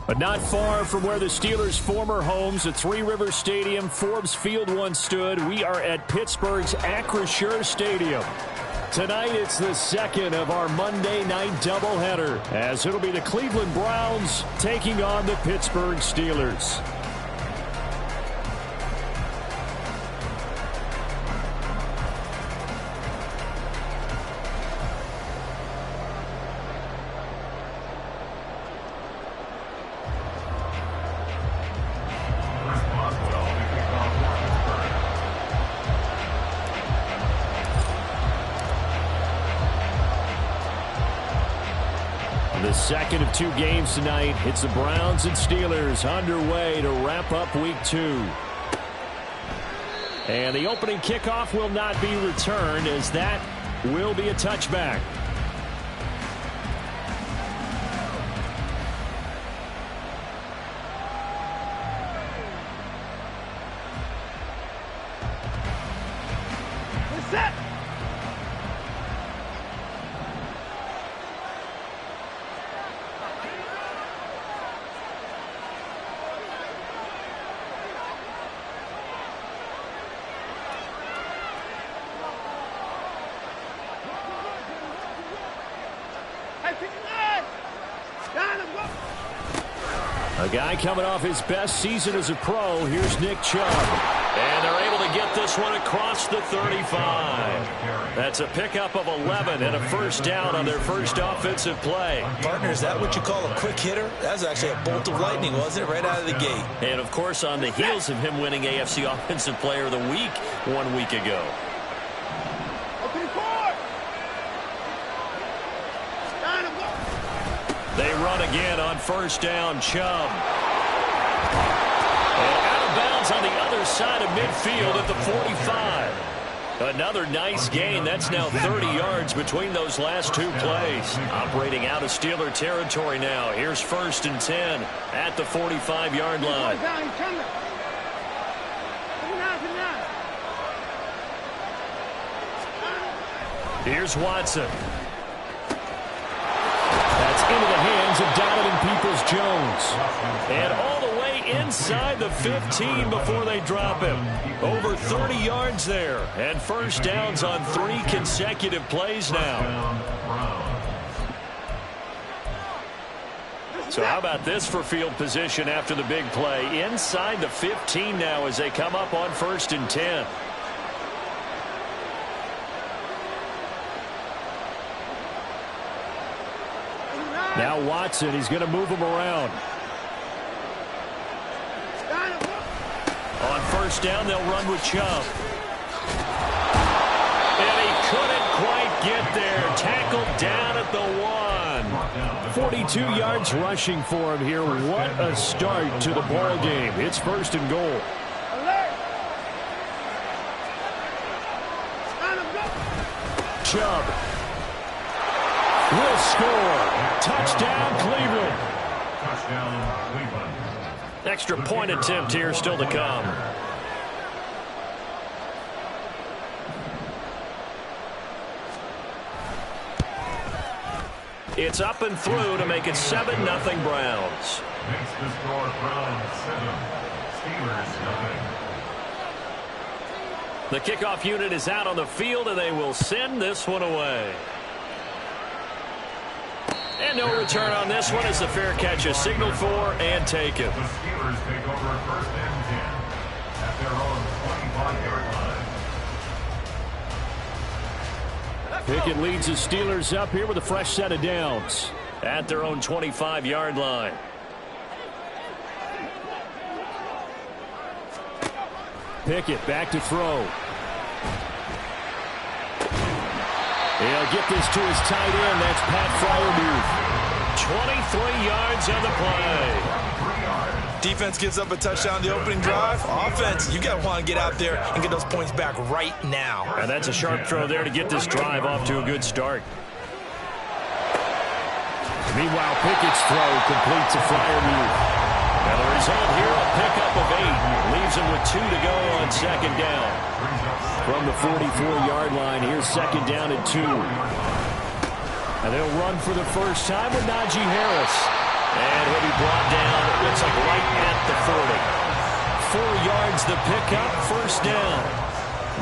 But not far from where the Steelers' former homes at Three Rivers Stadium, Forbes Field once stood, we are at Pittsburgh's Acrisure Stadium. Tonight, it's the second of our Monday night doubleheader, as it'll be the Cleveland Browns taking on the Pittsburgh Steelers. The second of two games tonight. It's the Browns and Steelers underway to wrap up week 2. And the opening kickoff will not be returned, as that will be a touchback. Set. A guy coming off his best season as a pro. Here's Nick Chubb. And they're able to get this one across the 35. That's a pickup of 11 and a first down on their first offensive play. Partner, is that what you call a quick hitter? That was actually a bolt of lightning, wasn't it? Right out of the gate. And, of course, on the heels of him winning AFC Offensive Player of the Week 1 week ago. They run again on first down. Chubb. And out of bounds on the other side of midfield at the 45. Another nice gain. That's now 30 yards between those last two plays. Operating out of Steeler territory now. Here's 1st and 10 at the 45-yard line. Here's Watson. That's into the hands of Donovan Peoples-Jones. And all the way inside the 15 before they drop him. Over 30 yards there. And first downs on 3 consecutive plays now. So how about this for field position after the big play? Inside the 15 now as they come up on 1st and 10. Now Watson, he's going to move him around. On first down, they'll run with Chubb. And he couldn't quite get there. Tackled down at the 1. 42 yards rushing for him here. What a start to the ball game. It's 1st and goal. Chubb will score. Touchdown, Cleveland. Touchdown, Cleveland. Extra point attempt here still to come. It's up and through to make it 7-0 Browns. Makes the score Browns 7, Steelers 9. The kickoff unit is out on the field, and they will send this one away. And no return on this one as the fair catch is signaled for and taken. The Steelers take over 1st and 10 at their own 25-yard line. Pickett leads the Steelers up here with a fresh set of downs at their own 25-yard line. Pickett back to throw. He'll get this to his tight end. That's Pat Freiermuth. 23 yards on the play. Defense gives up a touchdown the opening drive. Offense, you got to want to get out there and get those points back right now. And that's a sharp throw there to get this drive off to a good start. Meanwhile, Pickett's throw completes a Freiermuth. And the result here, a pickup of 8. Leaves him with 2 to go on 2nd down. From the 44-yard line, here's 2nd down and 2. And they'll run for the first time with Najee Harris. And he'll be brought down, it looks like right at the 40. 4 yards the pickup, first down.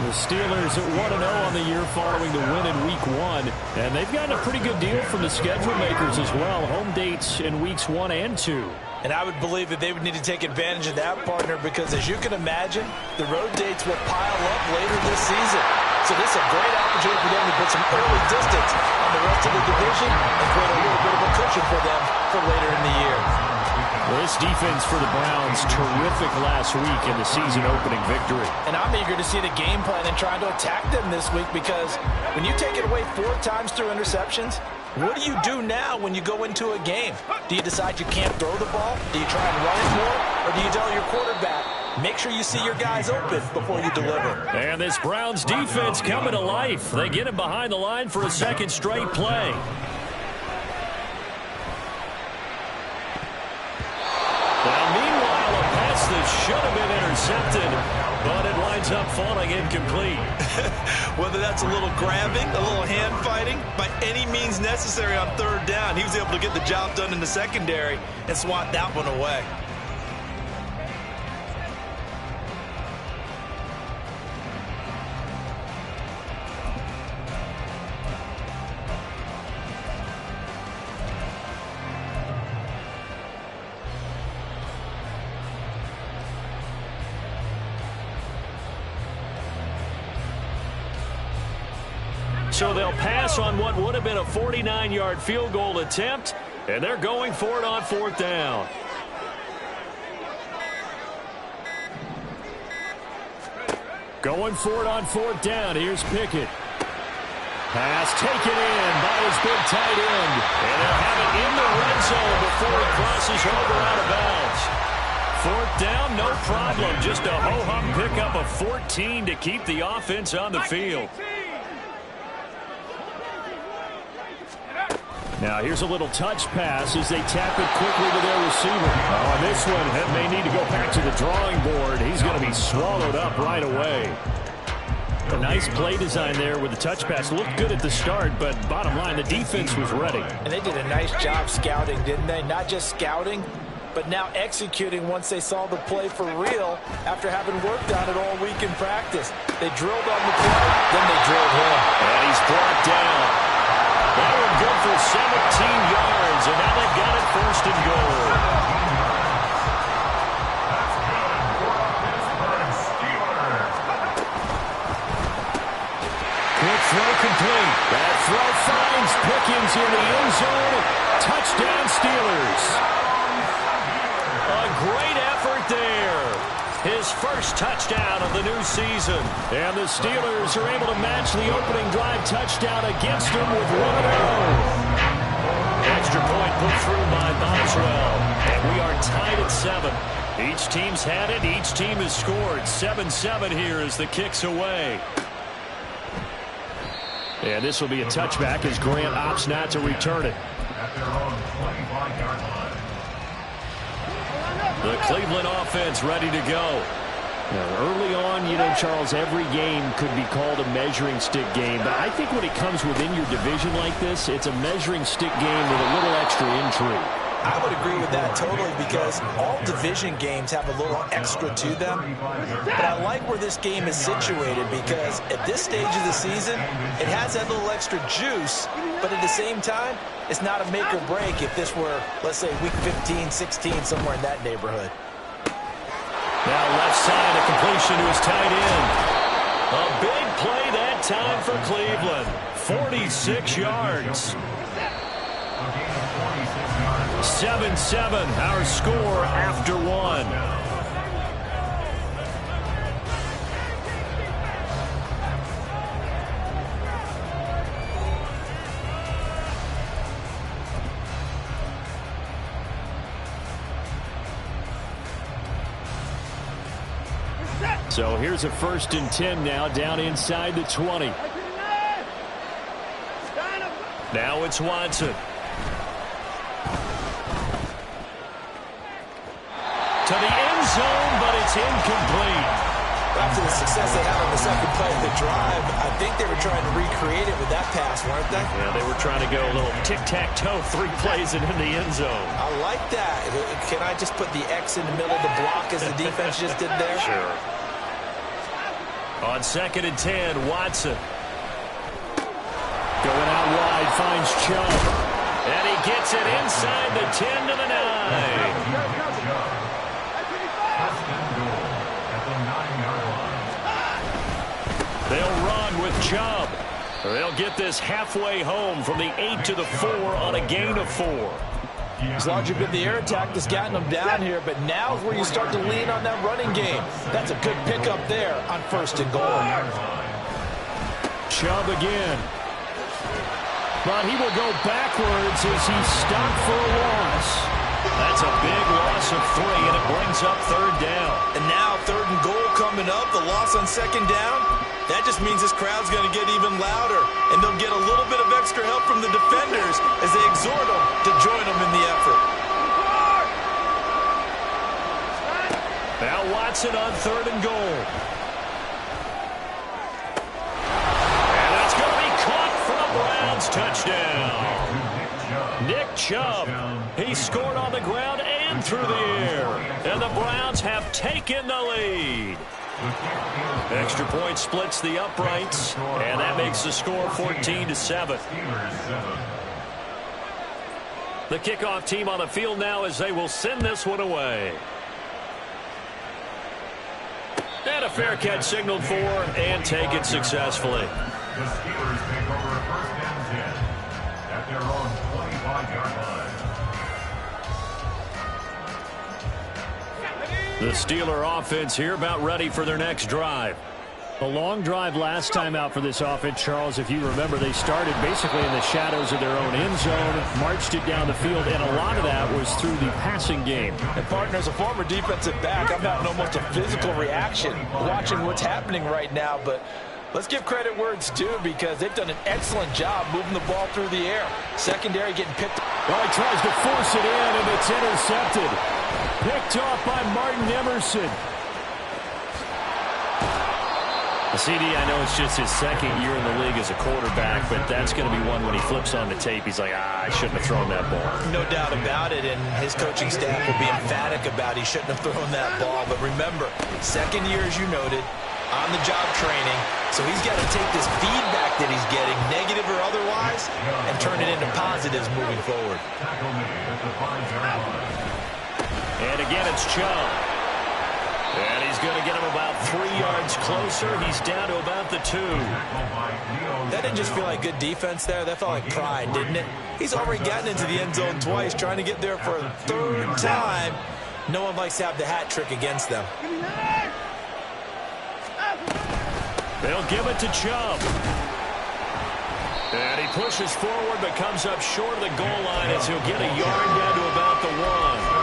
The Steelers at 1-0 on the year following the win in Week 1. And they've gotten a pretty good deal from the schedule makers as well. Home dates in Weeks 1 and 2. And I would believe that they would need to take advantage of that, partner, because as you can imagine, the road dates will pile up later this season. So this is a great opportunity for them to put some early distance on the rest of the division and create a little bit of a cushion for them for later in the year. Well, this defense for the Browns, terrific last week in the season-opening victory. And I'm eager to see the game plan and trying to attack them this week, because when you take it away 4 times through interceptions, what do you do now when you go into a game? Do you decide you can't throw the ball? Do you try and run it more? Or do you tell your quarterback, make sure you see your guys open before you deliver? And this Browns defense coming to life. They get him behind the line for a second straight play. Now, meanwhile, a pass that should have been intercepted, but it winds up falling incomplete. Whether that's a little grabbing, a little hand fighting, by any means necessary on 3rd down, he was able to get the job done in the secondary and swat that one away. So they'll pass on what would have been a 49-yard field goal attempt, and they're going for it on 4th down. Going for it on 4th down. Here's Pickett. Pass taken in by his big tight end. And they'll have it in the red zone before he crosses over out of bounds. 4th down, no problem. Just a ho-hum pickup of 14 to keep the offense on the field. Now here's a little touch pass as they tap it quickly to their receiver. On this one, it may need to go back to the drawing board. He's going to be swallowed up right away. A nice play design there with the touch pass. Looked good at the start, but bottom line, the defense was ready. And they did a nice job scouting, didn't they? Not just scouting, but now executing once they saw the play for real after having worked on it all week in practice. They drilled on the play, then they drilled him. And he's brought down. That one good for 17 yards, and now they've got it 1st and goal. Quick throw complete. That throw finds Pickens in the end zone. Touchdown Steelers. A great effort there. His first touchdown of the new season. And the Steelers are able to match the opening drive touchdown against him with 1-0. Extra point put through by Boswell. And we are tied at 7. Each team's had it. Each team has scored. 7-7 here as the kick's away. And this will be a touchback as Grant opts not to return it. At their own 25-yard line. The Cleveland offense ready to go. Now, early on, you know, Charles, every game could be called a measuring stick game. But I think when it comes within your division like this, it's a measuring stick game with a little extra intrigue. I would agree with that totally, because all division games have a little extra to them. But I like where this game is situated, because at this stage of the season, it has that little extra juice, but at the same time, it's not a make or break if this were, let's say, week 15, 16, somewhere in that neighborhood. Now left side, a completion to his tight end. A big play that time for Cleveland. 46 yards. 7-7, our score after 1. So here's a 1st and 10 now, down inside the 20. Now it's Watson. To the end zone, but it's incomplete. After the success they had on the second play of the drive, I think they were trying to recreate it with that pass, weren't they? Yeah, they were trying to go a little tic-tac-toe, 3 plays and in the end zone. I like that. Can I just put the X in the middle of the block as the defense just did there? Sure. On 2nd and 10, Watson. Going out wide, finds Chubb. And he gets it inside the 10 to the 9. They'll run with Chubb. They'll get this halfway home from the 8 to the 4 on a gain of 4. It's largely been the air attack that's gotten them down here, but now is where you start to lean on that running game. That's a good pickup there on 1st and goal. Chubb again. But he will go backwards as he's stopped for a loss. That's a big loss of 3, and it brings up 3rd down. And now 3rd and goal coming up, the loss on 2nd down. That just means this crowd's going to get even louder, and they'll get a little bit of extra help from the defenders as they exhort them to join them in the effort. Now Watson on 3rd and goal. And that's going to be caught for a Browns touchdown. Nick Chubb, he scored on the ground and through the air. And the Browns have taken the lead. Extra point splits the uprights, and that makes the score 14-7. The kickoff team on the field now as they will send this one away. And a fair catch signaled for and taken successfully. The Steelers take over a 1st and 10 at their own 25-yard line. The Steeler offense here about ready for their next drive. A long drive last time out for this offense, Charles. If you remember, they started basically in the shadows of their own end zone, marched it down the field, and a lot of that was through the passing game. And partner, as a former defensive back, I'm having almost a physical reaction watching what's happening right now, but let's give credit where it's due because they've done an excellent job moving the ball through the air. Secondary getting picked up. Well, he tries to force it in, and it's intercepted. Picked off by Martin Emerson. CD, I know it's just his 2nd year in the league as a quarterback, but that's going to be one when he flips on the tape. He's like, I shouldn't have thrown that ball. No doubt about it, and his coaching staff will be emphatic about he shouldn't have thrown that ball. But remember, 2nd year, as you noted, on-the-job training, so he's got to take this feedback that he's getting, negative or otherwise, and turn it into positives moving forward. And again, it's Chubb. And he's going to get him about 3 yards closer. He's down to about the 2. That didn't just feel like good defense there. That felt like pride, didn't it? He's already gotten into the end zone twice, trying to get there for a 3rd time. No one likes to have the hat trick against them. They'll give it to Chubb. And he pushes forward but comes up short of the goal line as he'll get a yard down to about the 1.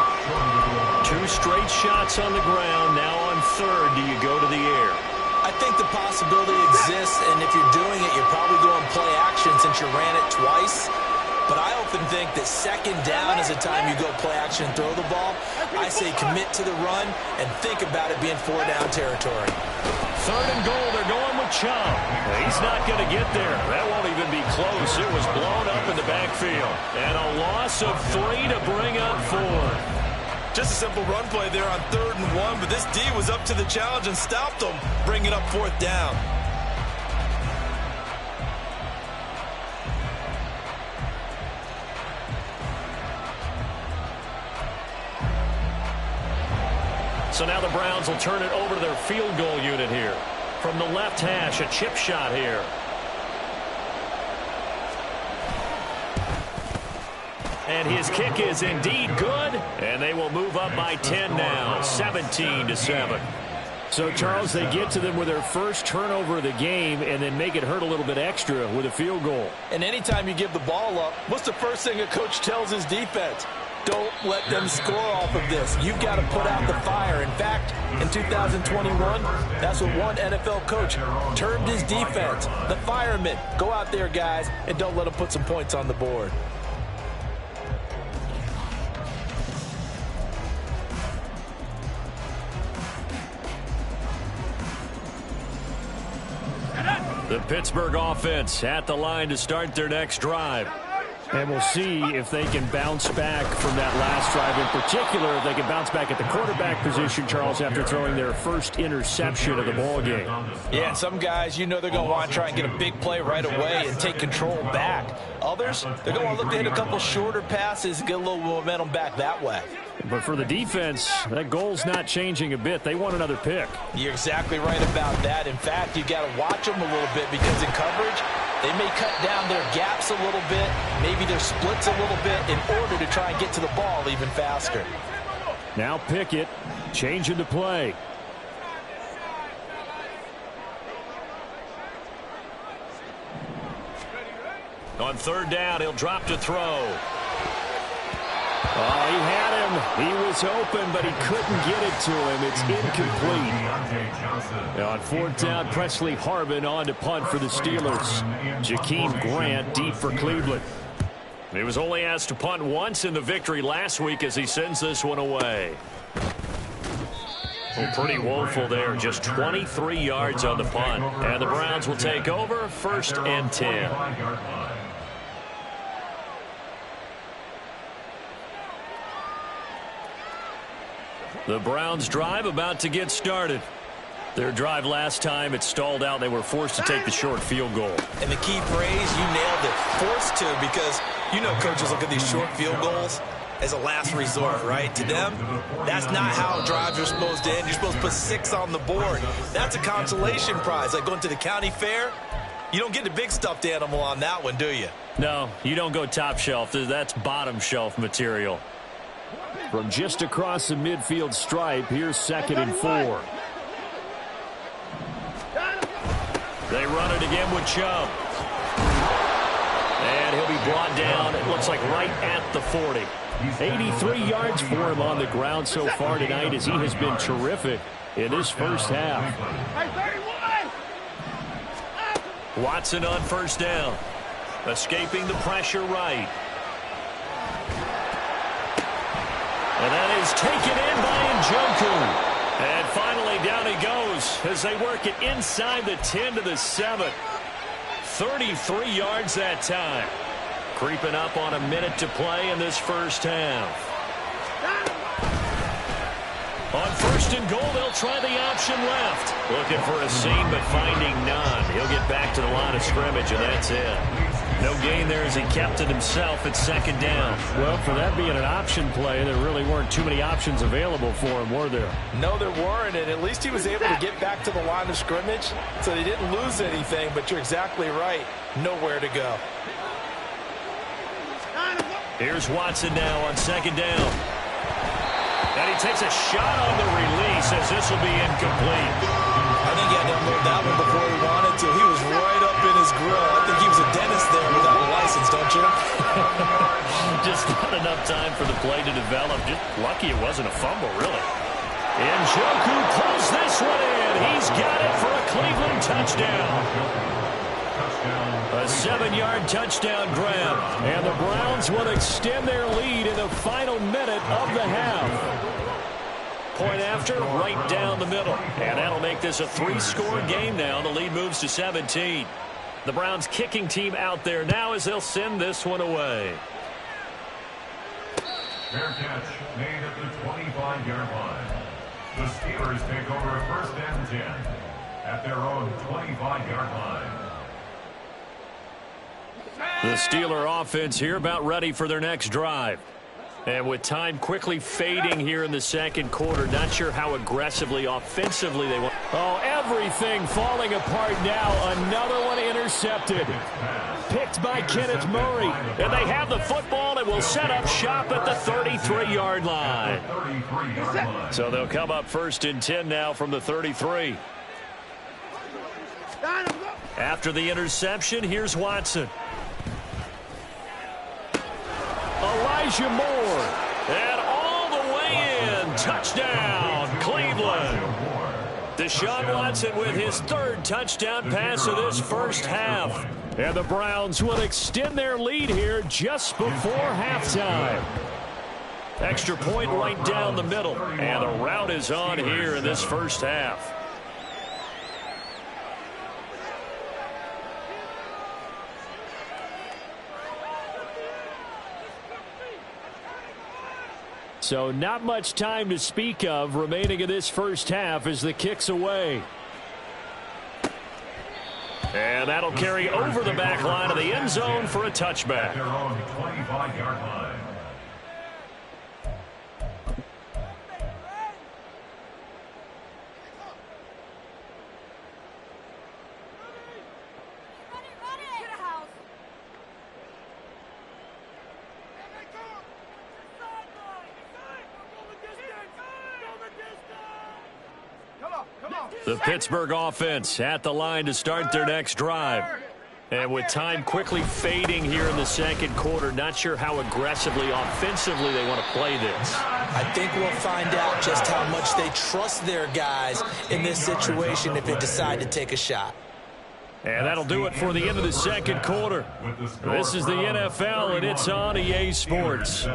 2 straight shots on the ground. Now on 3rd, do you go to the air? I think the possibility exists, and if you're doing it, you're probably going play action since you ran it twice. But I often think that 2nd down is the time you go play action and throw the ball. I say commit to the run and think about it being 4-down territory. 3rd and goal, they're going with Chubb. He's not going to get there. That won't even be close. It was blown up in the backfield. And a loss of 3 to bring up 4. Just a simple run play there on 3rd and 1, but this D was up to the challenge and stopped them, bringing up 4th down. So now the Browns will turn it over to their field goal unit here. From the left hash, a chip shot here. And his kick is indeed good, and they will move up by 10 now, 17-7. So, Charles, they get to them with their first turnover of the game and then make it hurt a little bit extra with a field goal. And anytime you give the ball up, what's the first thing a coach tells his defense? Don't let them score off of this. You've got to put out the fire. In fact, in 2021, that's what one NFL coach termed his defense, the firemen. Go out there, guys, and don't let them put some points on the board. The Pittsburgh offense at the line to start their next drive. And we'll see if they can bounce back from that last drive. In particular, if they can bounce back at the quarterback position, Charles, after throwing their first interception of the ball game. Yeah, and some guys, you know they're going to want to try and get a big play right away and take control back. Others, they're going to want to look to hit a couple shorter passes and get a little momentum back that way. But for the defense, that goal's not changing a bit. They want another pick. You're exactly right about that. In fact, you've got to watch them a little bit because in coverage, they may cut down their gaps a little bit, maybe their splits a little bit in order to try and get to the ball even faster. Now Pickett changing to play. On third down, he'll drop to throw. Oh, he had him. He was open, but he couldn't get it to him. It's incomplete. On fourth down, Presley Harvin on to punt for the Steelers. Jakeem Grant deep for Cleveland. He was only asked to punt once in the victory last week as he sends this one away. Well, pretty woeful there. Just 23 yards on the punt. And the Browns will take over, 1st and 10. The Browns drive about to get started. Their drive last time, it stalled out. They were forced to take the short field goal. And the key phrase, you nailed it, forced to, because you know coaches look at these short field goals as a last resort, right? To them, that's not how drives are supposed to end. You're supposed to put 6 on the board. That's a consolation prize. Like going to the county fair, you don't get the big stuffed animal on that one, do you? No, you don't go top shelf. That's bottom shelf material. From just across the midfield stripe, here's 2nd and 4. They run it again with Chubb. And he'll be brought down, it looks like right at the 40. 83 yards for him on the ground so far tonight as he has been terrific in this first half. Watson on first down. Escaping the pressure right. And that is taken in by Njoku. And finally down he goes as they work it inside the 10 to the 7. 33 yards that time. Creeping up on a minute to play in this first half. On 1st and goal, they'll try the option left. Looking for a seam, but finding none. He'll get back to the line of scrimmage, and that's it. No gain there as he kept it himself at 2nd down. Well, for that being an option play, there really weren't too many options available for him, were there? No, there weren't, and at least he was able to get back to the line of scrimmage, so they didn't lose anything, but you're exactly right. Nowhere to go. Here's Watson now on 2nd down. And he takes a shot on the release as this will be incomplete. I think he had to unload that one before he wanted to. He was right up in his grill. I think he was a dentist there without a license, don't you? Just not enough time for the play to develop. Just lucky it wasn't a fumble, really. Njoku pulls this one in. He's got it for a Cleveland touchdown. A 7-yard touchdown grab. And the Browns will extend their lead in the final minute of the half. Point after, right down the middle. And that'll make this a 3-score game now. The lead moves to 17. The Browns kicking team out there now as they'll send this one away. Fair catch made at the 25-yard line. The Steelers take over 1st and 10 at their own 25-yard line. The Steeler offense here about ready for their next drive. And with time quickly fading here in the 2nd quarter, not sure how aggressively, offensively they want. Oh, everything falling apart now. Another one intercepted. Picked by Kenneth Murray. And they have the football and will set up shop at the 33-yard line. So they'll come up 1st and 10 now from the 33. After the interception, here's Watson. Elijah Moore, and all the way in, touchdown, Cleveland. Deshaun Watson with his 3rd touchdown pass of this first half. And the Browns will extend their lead here just before halftime. Extra point right down the middle, and the route is on here in this first half. So not much time to speak of remaining in this first half as the kick's away. And that'll carry over the back line of the end zone for a touchback. Their own 25-yard line. The Pittsburgh offense at the line to start their next drive. And with time quickly fading here in the second quarter, not sure how aggressively, offensively they want to play this. I think we'll find out just how much they trust their guys in this situation if they decide to take a shot. And that'll do it for the end of the second quarter. This is the NFL, and it's on EA Sports.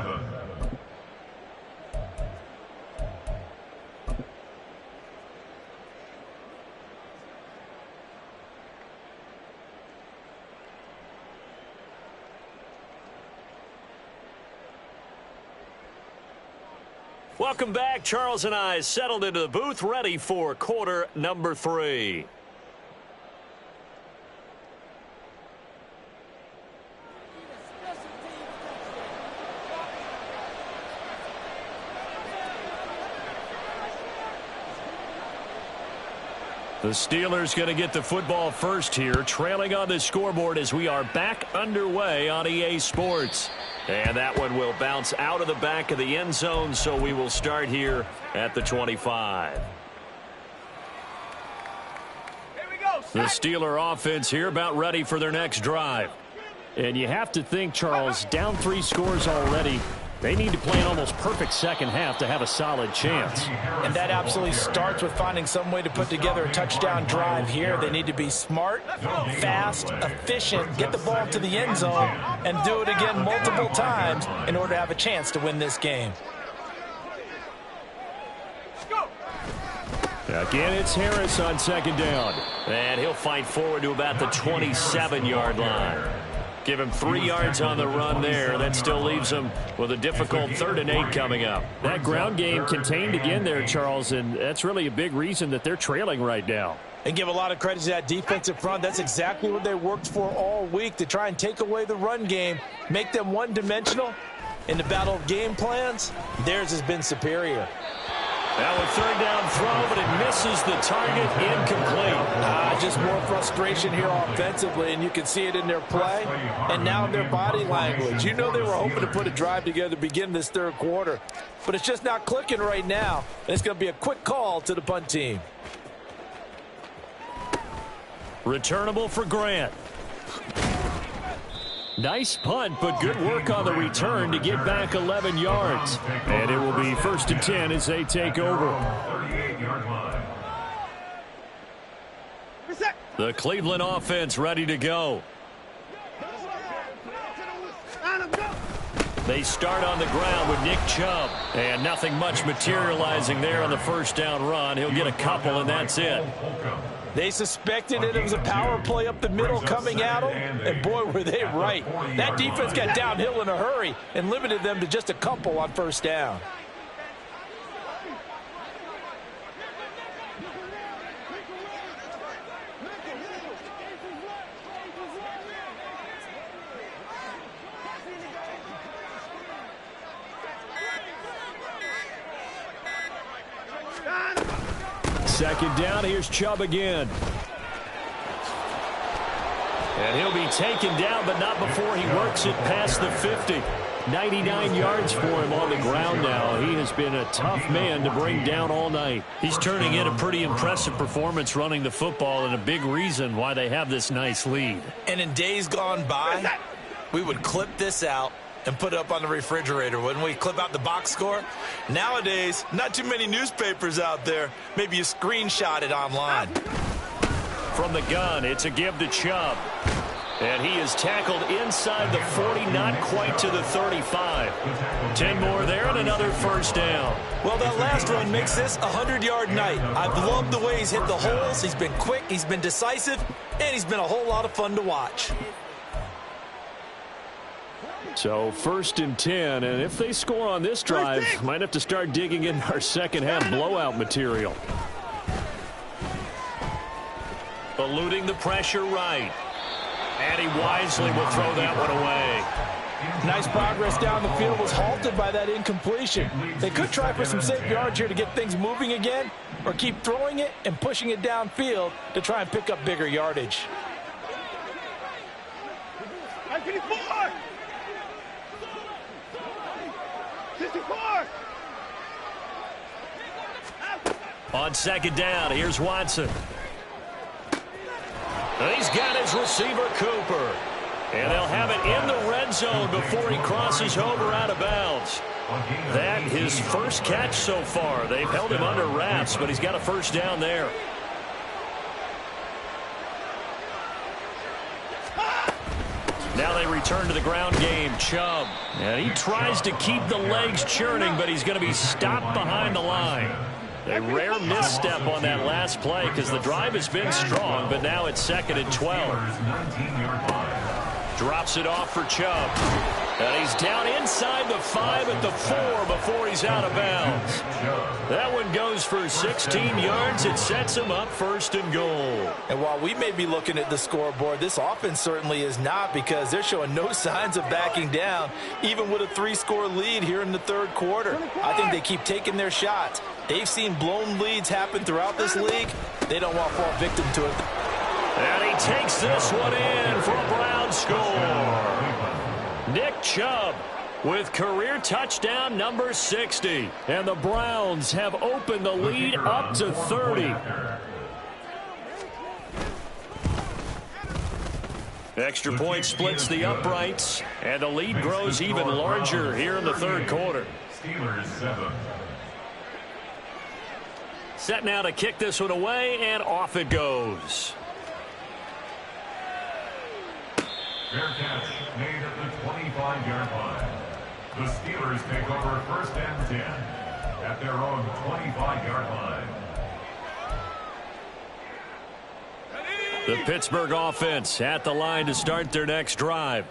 Welcome back. Charles and I settled into the booth, ready for quarter number 3. The Steelers going to get the football first here, trailing on the scoreboard as we are back underway on EA Sports. And that one will bounce out of the back of the end zone, so we will start here at the 25. The Steeler offense here about ready for their next drive. And you have to think, Charles, down 3 scores already. They need to play an almost perfect second half to have a solid chance. And that absolutely starts with finding some way to put together a touchdown drive here. They need to be smart, fast, efficient, get the ball to the end zone, and do it again multiple times in order to have a chance to win this game. Again, it's Harris on second down. And he'll fight forward to about the 27-yard line. Give him 3 yards on the run there. That still leaves him with a difficult 3rd and 8 coming up. That ground game contained again there, Charles, and that's really a big reason that they're trailing right now. And give a lot of credit to that defensive front. That's exactly what they worked for all week, to try and take away the run game, make them one-dimensional. In the battle of game plans, theirs has been superior. Now a 3rd down throw, but it misses the target, incomplete. Just more frustration here offensively, and you can see it in their play and now in their body language. You know they were hoping to put a drive together to begin this 3rd quarter, but it's just not clicking right now. And it's going to be a quick call to the punt team. Returnable for Grant. Nice punt, but good work on the return to get back 11 yards. And it will be 1st and 10 as they take over. 38-yard line. The Cleveland offense ready to go. They start on the ground with Nick Chubb. And nothing much materializing there on the 1st down run. He'll get a couple, and that's it. They suspected it was a power play up the middle coming at them, and boy, were they right. That defense got downhill in a hurry and limited them to just a couple on 1st down. Second down, here's Chubb again. And he'll be taken down, but not before he works it past the 50. 99 yards for him on the ground now. He has been a tough man to bring down all night. He's turning in a pretty impressive performance running the football, and a big reason why they have this nice lead. And in days gone by, we would clip this out and put it up on the refrigerator, wouldn't we? Clip out the box score. Nowadays, not too many newspapers out there. Maybe you screenshot it online. From the gun, it's a give to Chubb. And he is tackled inside the 40, not quite to the 35. 10 more there and another 1st down. Well, that last run makes this a 100-yard night. I've loved the way he's hit the holes. He's been quick, he's been decisive, and he's been a whole lot of fun to watch. So 1st and 10, and if they score on this drive, might have to start digging in our second half blowout material. Eluding the pressure right. And he wisely will throw that one away. Nice progress down the field, was halted by that incompletion. They could try for some safe yards here to get things moving again, or keep throwing it and pushing it downfield to try and pick up bigger yardage. On 2nd down, here's Watson. He's got his receiver, Cooper. And they'll have it in the red zone before he crosses over out of bounds. That his first catch so far. They've held him under wraps, but he's got a first down there. Now they return to the ground game. Chubb. And he tries to keep the legs churning, but he's going to be stopped behind the line. A rare misstep on that last play because the drive has been strong, but now it's 2nd and 12. Drops it off for Chubb. And he's down inside the 5 at the 4 before he's out of bounds. That one goes for 16 yards. It sets him up 1st and goal. And while we may be looking at the scoreboard, this offense certainly is not, because they're showing no signs of backing down, even with a 3-score lead here in the 3rd quarter. I think they keep taking their shots. They've seen blown leads happen throughout this league. They don't want to fall victim to it. And he takes this one in for a Brown score. Nick Chubb with career touchdown number 60. And the Browns have opened the lead up to 30. Extra point splits the uprights, and the lead grows even larger here in the 3rd quarter. Steelers 7. Set now to kick this one away, and off it goes. Fair catch made at the 25-yard line. The Steelers take over 1st and 10 at their own 25-yard line. The Pittsburgh offense at the line to start their next drive.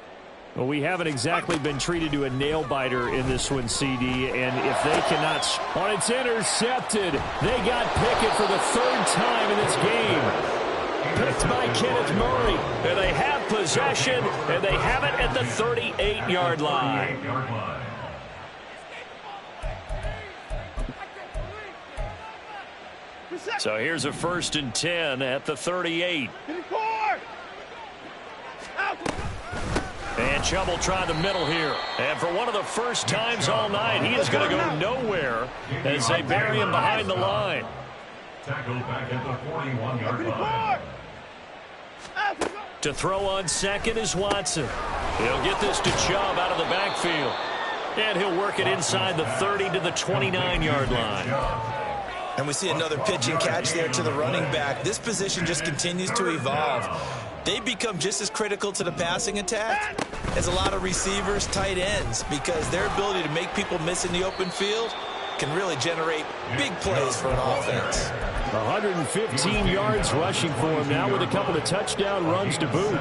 Well, we haven't exactly been treated to a nail-biter in this one, CD, and if they cannot... Oh, it's intercepted. They got Pickett for the 3rd time in this game. Picked by Kenneth Murray. And they have possession, and they have it at the 38-yard line. So here's a 1st and 10 at the 38. And Chubb will try the middle here. And for one of the first times all night, he is going to go nowhere as they bury him behind the line. Tackled back at the 41-yard line. To throw on 2nd is Watson. He'll get this to Chubb out of the backfield. And he'll work it inside the 30 to the 29-yard line. And we see another pitch and catch there to the running back. This position just continues to evolve. They become just as critical to the passing attack as a lot of receivers, tight ends, because their ability to make people miss in the open field can really generate big plays for an offense. 115 yards rushing for him now with a couple of touchdown runs to boot.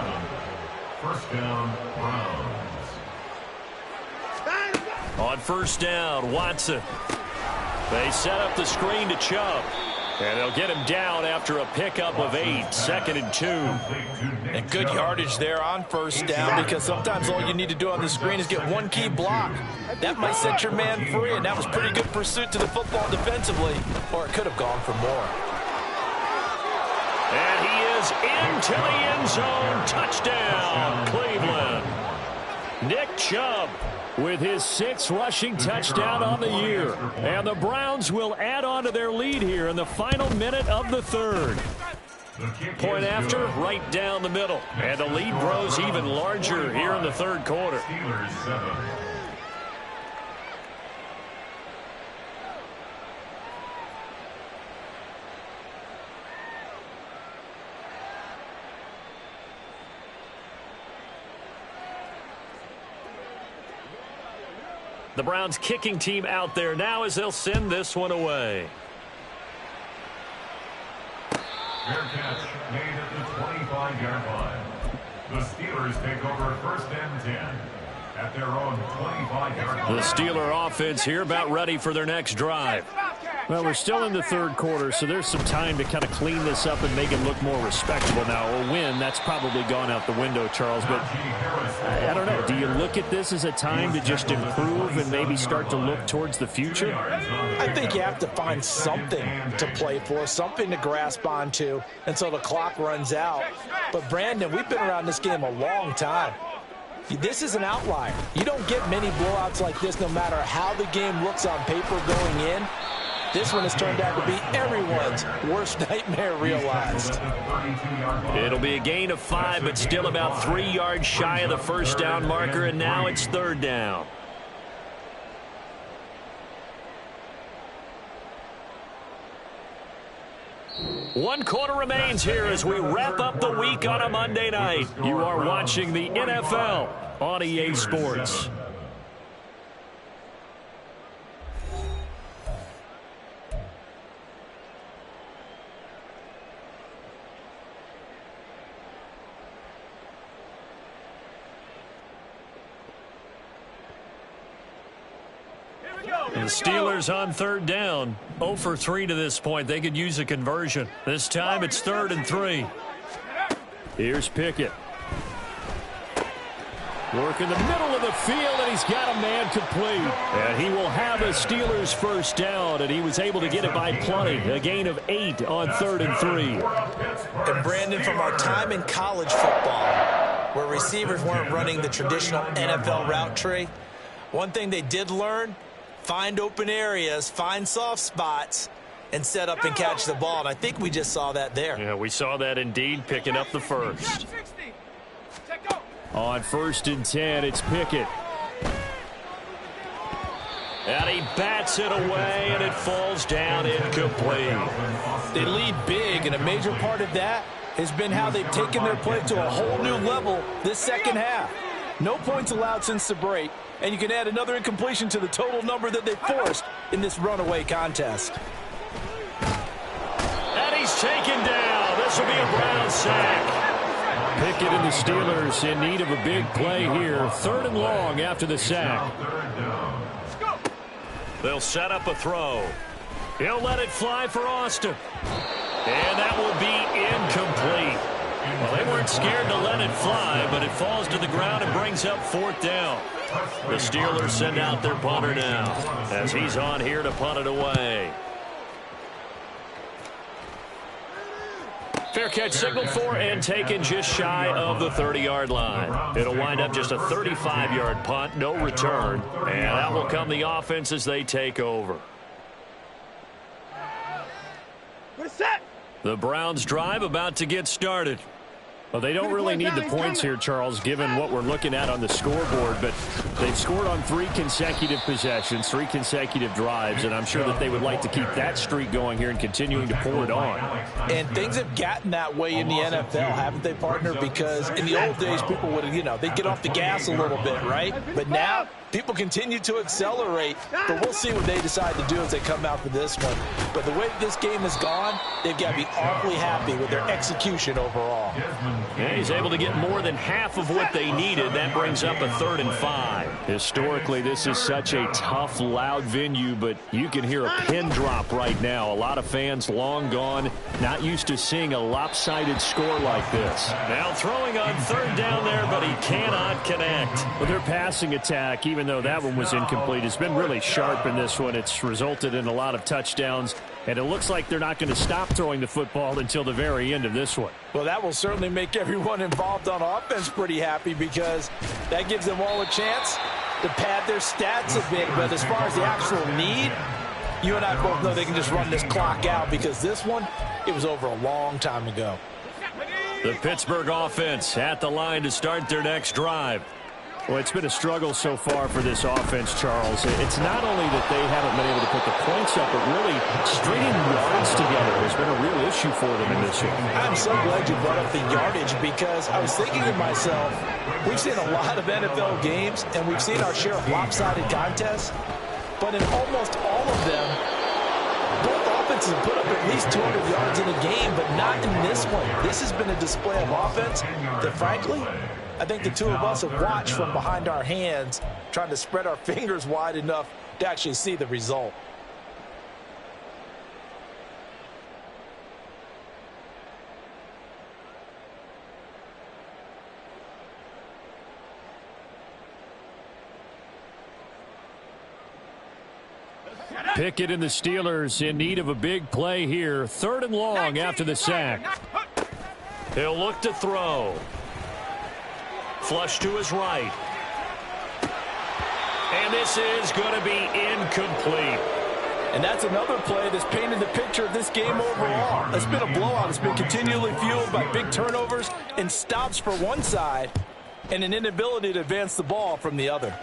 1st down, Browns. On 1st down, Watson. They set up the screen to Chubb. And they'll get him down after a pickup of 8, 2nd and 2. And good yardage there on 1st down, because sometimes all you need to do on the screen is get one key block. That might set your man free, and that was pretty good pursuit to the football defensively, or it could have gone for more. And he is into the end zone. Touchdown, Cleveland. Nick Chubb with his 6th rushing touchdown on the year. And the Browns will add on to their lead here in the final minute of the 3rd. Point after, right down the middle. And the lead grows even larger here in the 3rd quarter. Steelers 7. The Browns kicking team out there now as they'll send this one away. Fair catch made at the 25-yard line. The Steelers take over 1st and 10 at their own 25-yard line. The Steeler offense here about ready for their next drive. Well, we're still in the third quarter, so there's some time to kind of clean this up and make it look more respectable now. A win, that's probably gone out the window, Charles. But I don't know. Do you look at this as a time to just improve and maybe start to look towards the future? I think you have to find something to play for, something to grasp onto until the clock runs out. But, Brandon, we've been around this game a long time. This is an outlier. You don't get many blowouts like this no matter how the game looks on paper going in. This one has turned out to be everyone's worst nightmare realized. It'll be a gain of 5, but still about 3 yards shy of the first down marker, and now it's third down. One quarter remains here as we wrap up the week on a Monday night. You are watching the NFL on EA Sports. And the Steelers on third down, 0 for 3 to this point. They could use a conversion. This time it's 3rd and 3. Here's Pickett. Work in the middle of the field, and he's got a man complete. And he will have a Steelers first down, and he was able to get it by plenty. A gain of 8 on 3rd and 3. And, Brandon, from our time in college football, where receivers weren't running the traditional NFL route tree, one thing they did learn, find open areas, find soft spots, and set up and catch the ball. And I think we just saw that there. Yeah, we saw that indeed, picking up the first. On 1st and 10, it's Pickett. And he bats it away, and it falls down incomplete. They lead big, and a major part of that has been how they've taken their play to a whole new level this second half. No points allowed since the break, and you can add another incompletion to the total number that they forced in this runaway contest. And he's taken down. This will be a Brown sack. Pickett and the Steelers in need of a big play here. 3rd and long after the sack. They'll set up a throw. He'll let it fly for Austin. And that will be incomplete. Well, they weren't scared to let it fly, but it falls to the ground and brings up 4th down. The Steelers send out their punter now as he's on here to punt it away. Fair catch signaled for and taken just shy of the 30-yard line. It'll wind up just a 35-yard punt, no return. And that will come the offense as they take over. We're set. The Browns drive about to get started. Well, they don't really need the points here, Charles, given what we're looking at on the scoreboard. But they've scored on 3 consecutive possessions, 3 consecutive drives, and I'm sure that they would like to keep that streak going here and continuing to pour it on. And things have gotten that way in the NFL, haven't they, partner? Because in the old days, people would, they'd get off the gas a little bit, right? But now, people continue to accelerate, but we'll see what they decide to do as they come out for this one. But the way this game has gone, they've got to be awfully happy with their execution overall. Yeah, he's able to get more than half of what they needed. That brings up a 3rd and 5. Historically, this is such a tough, loud venue, but you can hear a pin drop right now. A lot of fans long gone, not used to seeing a lopsided score like this. Now throwing on 3rd down there, but he cannot connect. Well, their passing attack, even though that one was incomplete, has been really sharp in this one. It's resulted in a lot of touchdowns, and it looks like they're not going to stop throwing the football until the very end of this one. Well, that will certainly make everyone involved on offense pretty happy because that gives them all a chance to pad their stats a bit. But as far as the actual need, you and I both know they can just run this clock out because this one, it was over a long time ago. The Pittsburgh offense at the line to start their next drive. Well, it's been a struggle so far for this offense, Charles. It's not only that they haven't been able to put the points up, but really stringing yards together has been a real issue for them in this one. I'm so glad you brought up the yardage because I was thinking to myself, we've seen a lot of NFL games, and we've seen our share of lopsided contests, but in almost all of them, both offenses have put up at least 200 yards in a game, but not in this one. This has been a display of offense that, frankly, I think the two of us have watched from behind our hands, trying to spread our fingers wide enough to actually see the result. Pickett and the Steelers in need of a big play here. 3rd and long after the sack. He'll look to throw. Flush to his right. And this is going to be incomplete. And that's another play that's painted the picture of this game overall. It's been a blowout. It's been continually fueled by big turnovers and stops for one side and an inability to advance the ball from the other.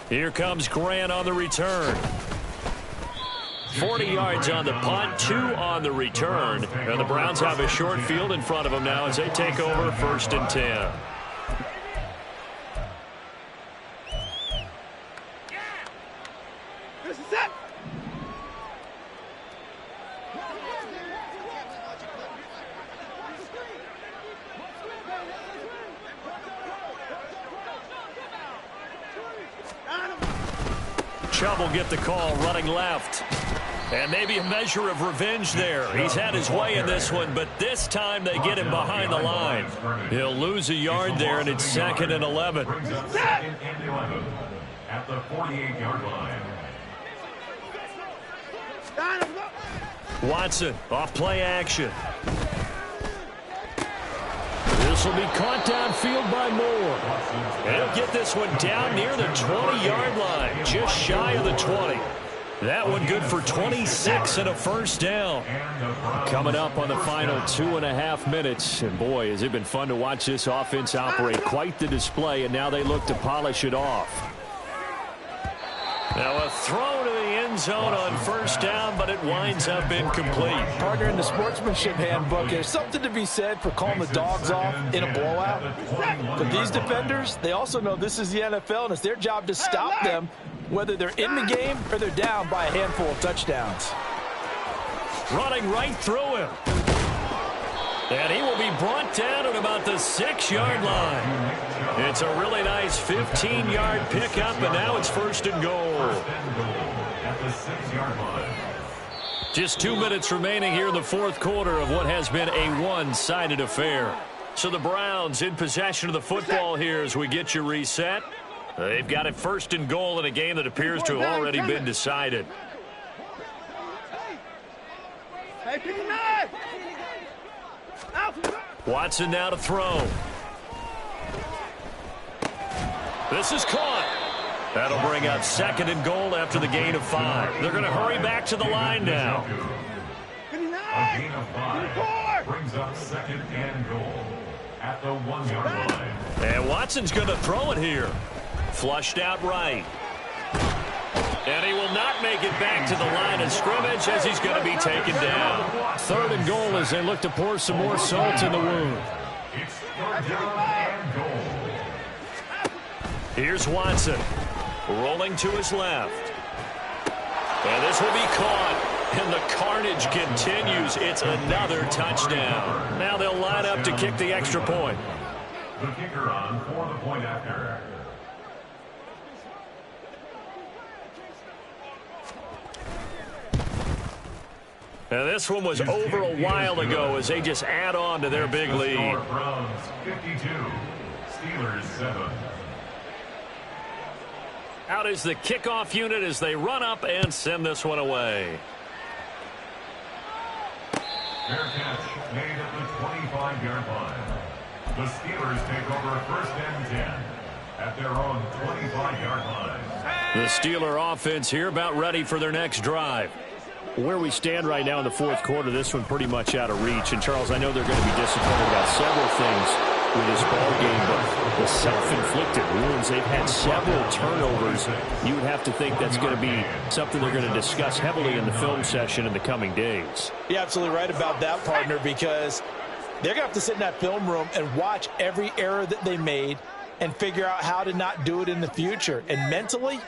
Here comes Grant on the return. 40 yards on the punt, 2 on the return. And the Browns have a short field in front of them now as they take over 1st and 10. This is it. Chubb will get the call running left. And maybe a measure of revenge there. He's had his way in this one, but this time they get him behind the line. He'll lose a yard there, and it's 2nd and 11. At the 48-yard line. Watson off play action. This will be caught downfield by Moore. He'll get this one down near the 20-yard line, just shy of the 20. That one good for 26 and a 1st down. Coming up on the final 2.5 minutes. And boy, has it been fun to watch this offense operate. Quite the display, and now they look to polish it off. Now a throw to the end zone on 1st down, but it winds up incomplete. Partner, in the sportsmanship handbook, there's something to be said for calling the dogs off in a blowout. But these defenders, they also know this is the NFL, and it's their job to stop them, whether they're in the game or they're down by a handful of touchdowns. Running right through him. And he will be brought down at about the 6-yard line. It's a really nice 15-yard pickup, and now it's 1st and goal. At the 6-yard line. Just 2 minutes remaining here in the 4th quarter of what has been a one-sided affair. So the Browns in possession of the football here as we get you reset. They've got it 1st and goal in a game that appears to have already been decided. Hey, pick him up. Watson now to throw. This is caught. That'll bring up 2nd and goal after the gain of 5. They're going to hurry back to the line now. A gain of 5 brings up 2nd and goal at the 1-yard line. And Watson's going to throw it here. Flushed out right. And he will not make it back to the line of scrimmage as he's going to be taken down. 3rd and goal as they look to pour some more salt in the wound. It's 3rd down and goal. Here's Watson. Rolling to his left. And this will be caught. And the carnage continues. It's another touchdown. Now they'll line up to kick the extra point. The kicker on for the point after. Now this one was over a while ago as they just add on to their big lead. Browns 52, Steelers 7. Out is the kickoff unit as they run up and send this one away. Fair catch made at the 25-yard line. The Steelers take over 1st and 10 at their own 25-yard line. The Steeler offense here about ready for their next drive. Where we stand right now in the 4th quarter, this one pretty much out of reach. And, Charles, I know they're going to be disappointed about several things with this ball game, but the self-inflicted wounds, they've had several turnovers. You would have to think that's going to be something they're going to discuss heavily in the film session in the coming days. You're absolutely right about that, partner, because they're going to have to sit in that film room and watch every error that they made and figure out how to not do it in the future. And mentally,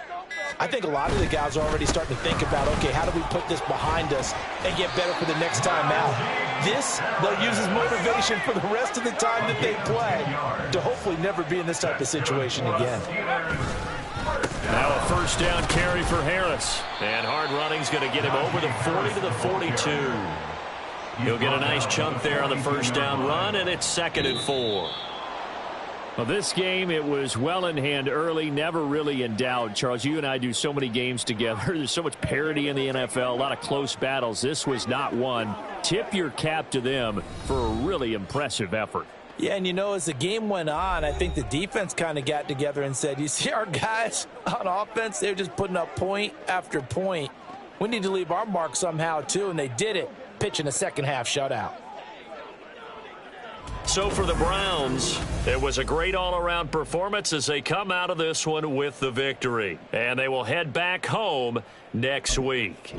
I think a lot of the guys are already starting to think about, okay, how do we put this behind us and get better for the next time out? This, they'll use as motivation for the rest of the time that they play to hopefully never be in this type of situation again. Now a first down carry for Harris. And hard running's going to get him over the 40 to the 42. He'll get a nice chunk there on the first down run, and it's 2nd and 4. Well, this game, it was well in hand early, never really in doubt. Charles, you and I do so many games together. There's so much parity in the NFL, a lot of close battles. This was not one. Tip your cap to them for a really impressive effort. Yeah, and you know, as the game went on, I think the defense kind of got together and said, you see our guys on offense, they're just putting up point after point. We need to leave our mark somehow, too, and they did it, pitching a second-half shutout. So for the Browns, it was a great all-around performance as they come out of this one with the victory. And they will head back home next week.